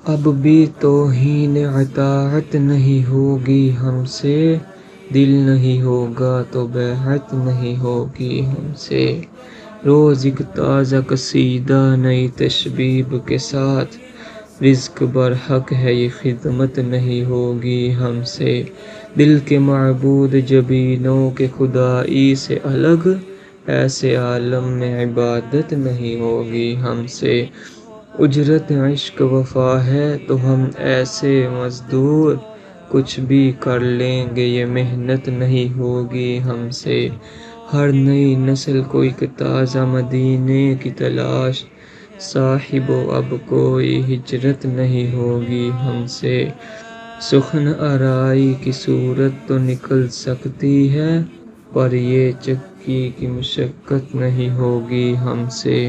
اب بھی توہین اطاعت نہیں ہوگی ہم سے، دل نہیں ہوگا تو بیعت نہیں ہوگی ہم سے۔ روز ایک تازہ قصیدہ نئی تشبیب کے ساتھ، رزق برحق ہے یہ خدمت نہیں ہوگی ہم سے۔ دل کے معبود جبینوں کے خدائی سے الگ، ایسے عالم میں عبادت نہیں ہوگی ہم سے۔ اجرت عشق وفا ہے تو ہم ایسے مزدور، کچھ بھی کر لیں گے یہ محنت نہیں ہوگی ہم سے۔ ہر نئی نسل کو ایک تازہ مدینے کی تلاش، صاحبو اب کوئی ہجرت نہیں ہوگی ہم سے۔ سخن آرائی کی صورت تو نکل سکتی ہے، پر یہ چکی کی مشقت نہیں ہوگی ہم سے۔